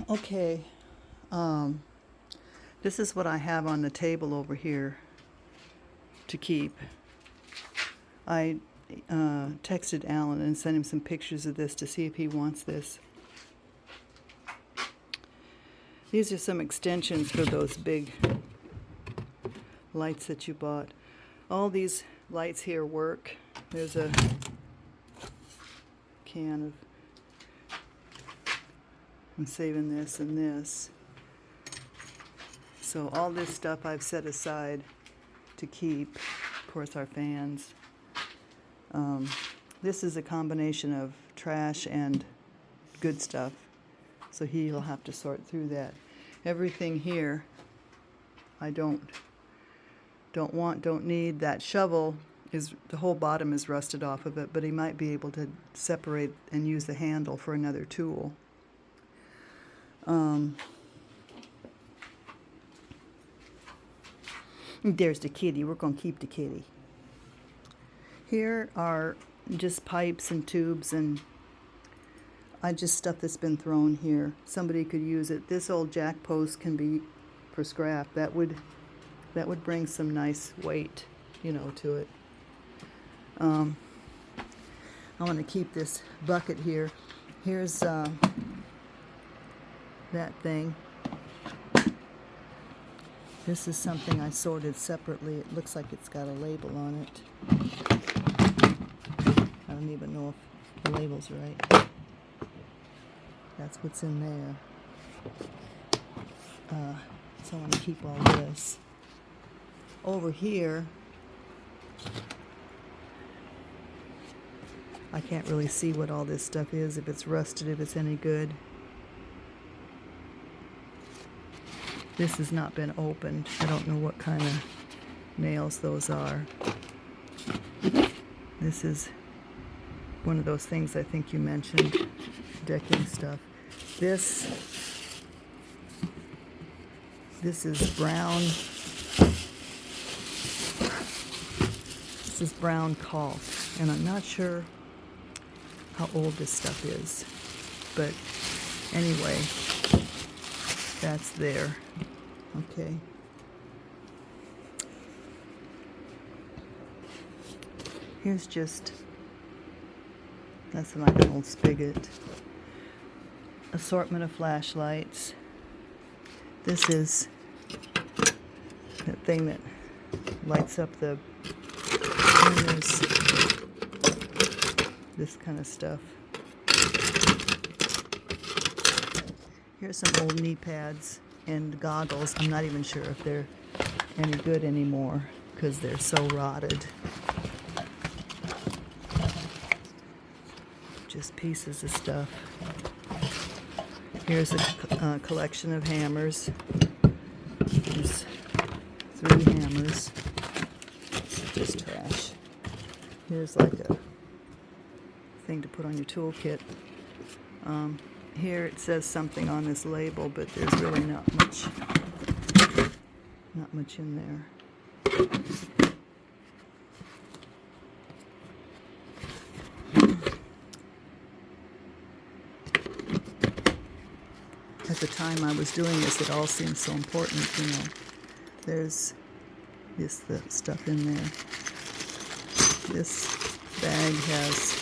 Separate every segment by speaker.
Speaker 1: Okay, um, this is what I have on the table over here to keep. I texted Alan and sent him some pictures of this to see if he wants this. These are some extensions for those big lights that you bought. All these lights here work. There's a can of, I'm saving this and this. So all this stuff I've set aside to keep. Of course, our fans. This is a combination of trash and good stuff. So he'll have to sort through that. Everything here I don't need. That shovel is, the whole bottom is rusted off of it, but he might be able to separate and use the handle for another tool. There's the kitty. We're going to keep the kitty. Here are just pipes and tubes and just stuff that's been thrown here. Somebody could use it. This old jack post can be for scrap. That would bring some nice weight, to it. I want to keep this bucket here. Here's that thing. This is something I sorted separately. It looks like it's got a label on it. I don't even know if the label's right. That's what's in there. So I want to keep all this. Over here, I can't really see what all this stuff is, if it's rusted, if it's any good. This has not been opened. I don't know what kind of nails those are. This is one of those things I think you mentioned, decking stuff. This is brown. This is brown caulk, and I'm not sure how old this stuff is, but anyway, that's there. Okay. Here's just, that's like an old spigot. Assortment of flashlights. This is that thing that lights up the corners. This kind of stuff. Here's some old knee pads and goggles. I'm not even sure if they're any good anymore because they're so rotted. Just pieces of stuff. Here's a collection of hammers. There's 3 hammers. This is just trash. Here's like a thing to put on your toolkit. Here it says something on this label, but there's really not much in there. At the time I was doing this, it all seemed so important, There's the stuff in there. This bag has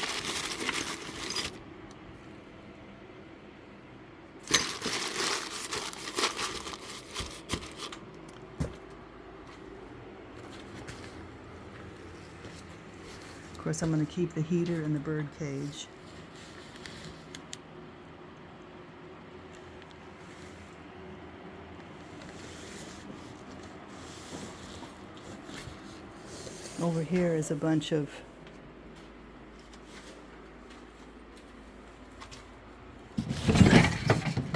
Speaker 1: of course, I'm going to keep the heater and the bird cage. Over here is a bunch of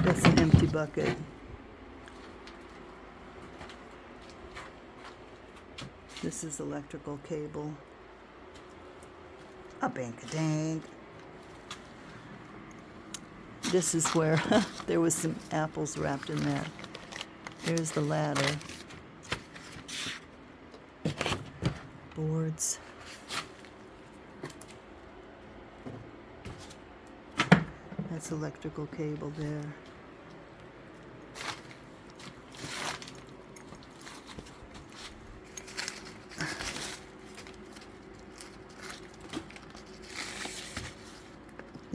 Speaker 1: that's an empty bucket. This is electrical cable. A bank-a-dang. This is where there was some apples wrapped in that. There's the ladder. Boards. That's electrical cable there.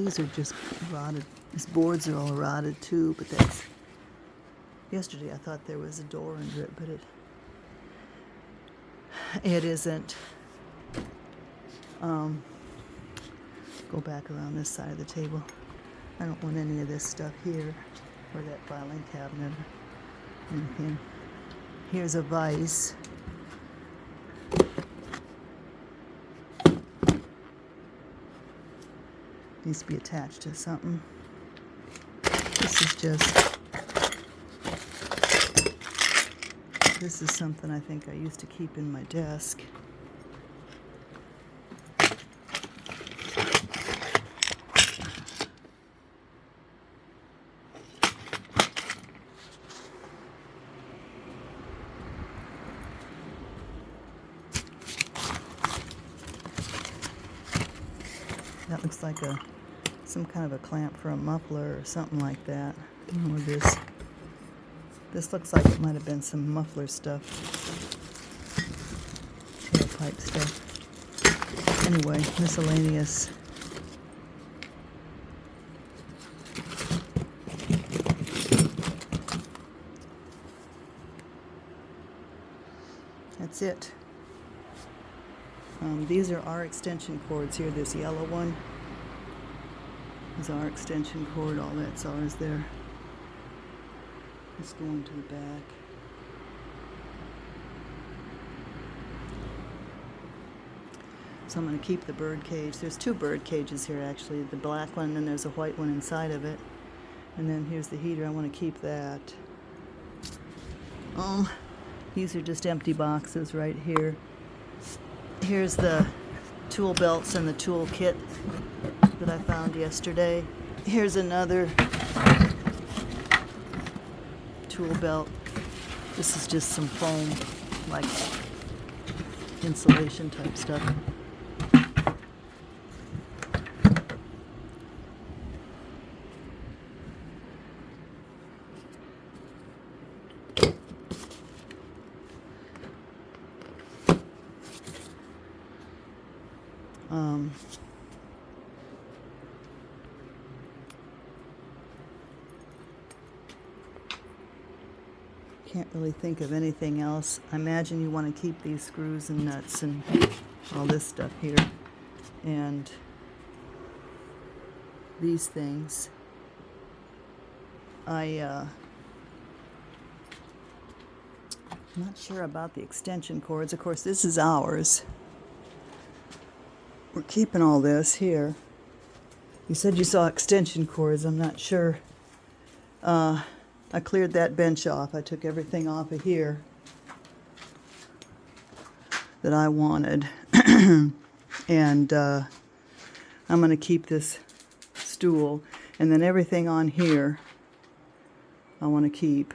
Speaker 1: these are just rotted. These boards are all rotted too, but that's... Yesterday I thought there was a door under it, but it isn't. Go back around this side of the table. I don't want any of this stuff here, or that filing cabinet, or anything. Here's a vise. Needs to be attached to something. This is something I think I used to keep in my desk. That looks like some kind of a clamp for a muffler or something like that. I don't know what it is. This looks like it might have been some muffler stuff. Tailpipe stuff. Anyway, miscellaneous. That's it. These are our extension cords here. This yellow one is our extension cord. All that's ours there. Let's go into the back. So I'm going to keep the bird cage. There's two bird cages here actually. The black one and there's a white one inside of it. And then here's the heater. I want to keep that. These are just empty boxes right here. Here's the tool belts and the tool kit that I found yesterday. Here's another tool belt. This is just some foam, like insulation type stuff. Can't really think of anything else. I imagine you want to keep these screws and nuts and all this stuff here. And these things. I'm not sure about the extension cords. Of course, this is ours. We're keeping all this here. You said you saw extension cords. I'm not sure. I cleared that bench off. I took everything off of here that I wanted. And I'm going to keep this stool. And then everything on here I want to keep.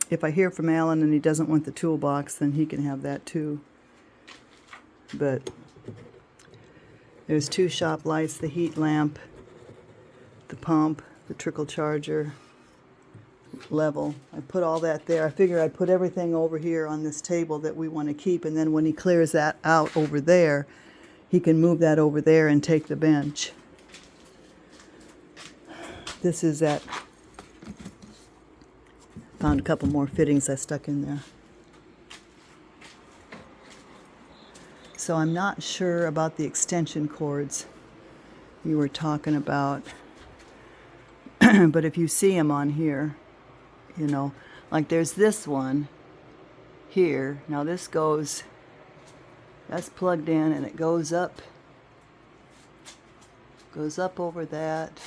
Speaker 1: If I hear from Alan and he doesn't want the toolbox, then he can have that too. But there's two shop lights, the heat lamp, the pump, the trickle charger, level. I put all that there. I figure I'd put everything over here on this table that we want to keep, and then when he clears that out over there, he can move that over there and take the bench. This is that. Found a couple more fittings I stuck in there. So I'm not sure about the extension cords you were talking about. But if you see them on here, you know, like there's this one here. Now this goes, that's plugged in and it goes up over that.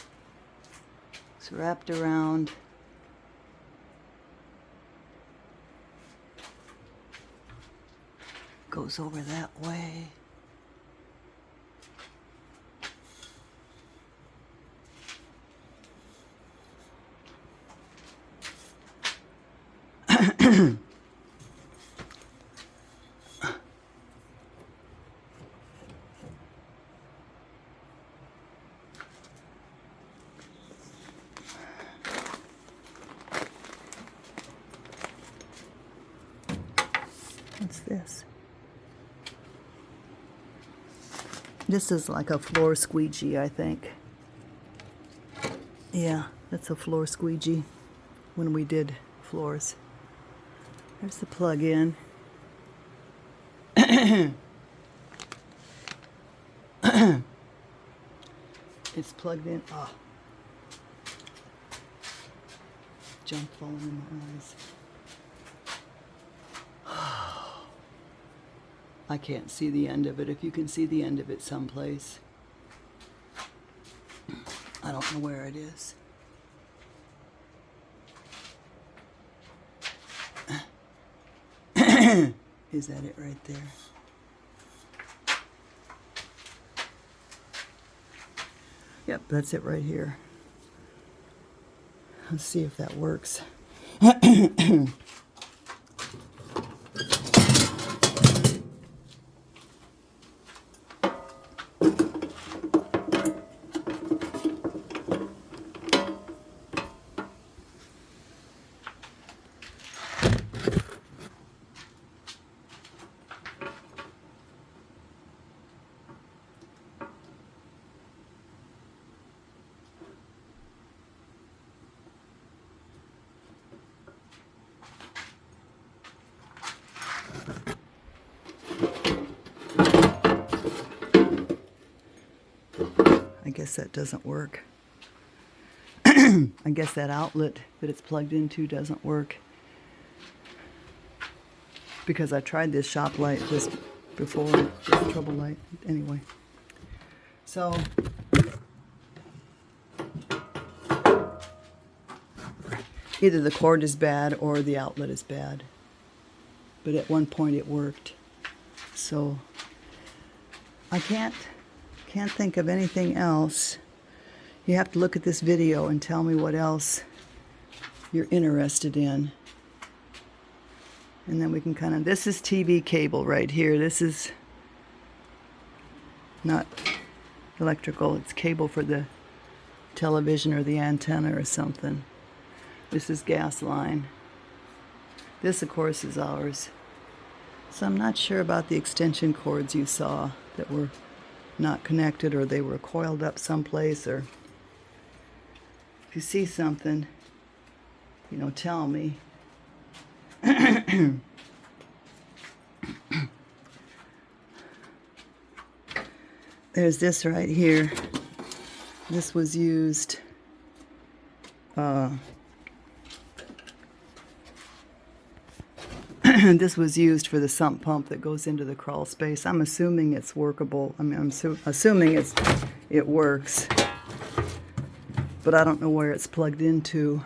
Speaker 1: It's wrapped around. Goes over that way. What's this? This is like a floor squeegee, I think. Yeah, that's a floor squeegee when we did floors. There's the plug-in. It's plugged in. Oh. Junk falling in my eyes. I can't see the end of it. If you can see the end of it someplace. I don't know where it is. Is that it right there? Yep, that's it right here. Let's see if that works. I guess that doesn't work. I guess that outlet that it's plugged into doesn't work. Because I tried this shop light just before, this trouble light. Anyway. So, either the cord is bad or the outlet is bad. But at one point it worked. So, I can't think of anything else. You have to look at this video and tell me what else you're interested in. And then we can kind of, this is TV cable right here. This is not electrical, it's cable for the television or the antenna or something. This is gas line. This, of course, is ours. So I'm not sure about the extension cords you saw that were not connected, or they were coiled up someplace, or if you see something, you know, tell me. There's this right here. This was used this was used for the sump pump that goes into the crawl space. I'm assuming it's workable. I mean, I'm assuming it works, but I don't know where it's plugged into.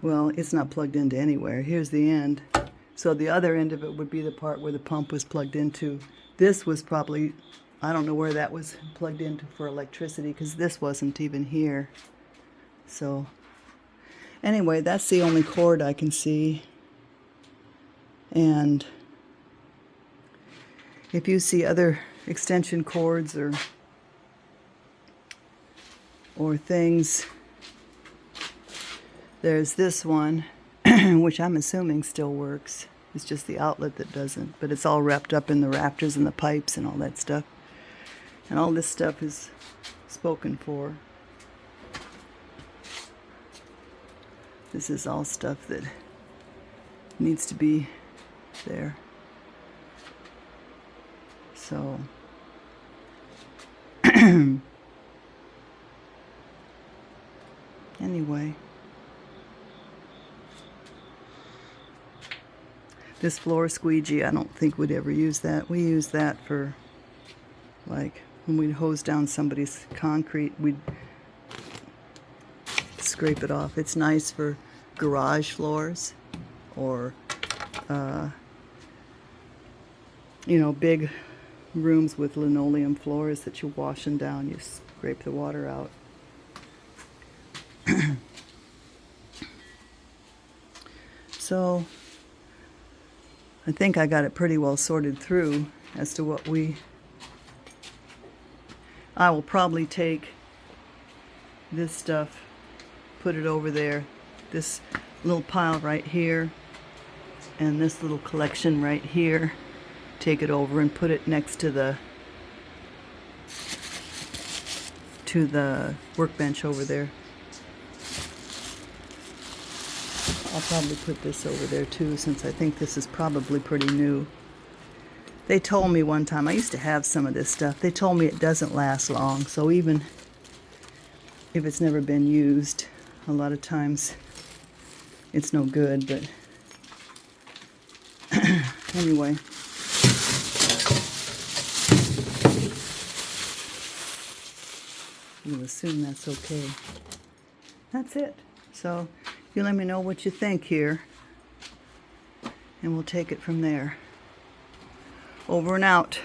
Speaker 1: Well, it's not plugged into anywhere. Here's the end. So the other end of it would be the part where the pump was plugged into. This was probably, I don't know where that was plugged into for electricity, because this wasn't even here. So anyway, that's the only cord I can see. And if you see other extension cords or things, there's this one, which I'm assuming still works. It's just the outlet that doesn't, but it's all wrapped up in the rafters and the pipes and all that stuff. And all this stuff is spoken for. This is all stuff that needs to be there. So, anyway. This floor squeegee, I don't think we'd ever use that. We use that for, like, when we'd hose down somebody's concrete, we'd scrape it off. It's nice for garage floors or, you know, big rooms with linoleum floors that you're washing down. You scrape the water out. So, I think I got it pretty well sorted through as to what I will probably take this stuff, put it over there. This little pile right here, and this little collection right here. Take it over and put it next to the workbench over there. I'll probably put this over there too, since I think this is probably pretty new. They told me one time, I used to have some of this stuff, they told me it doesn't last long, so even if it's never been used, a lot of times it's no good, but anyway. We'll assume that's okay. That's it. So you let me know what you think here, and we'll take it from there. Over and out.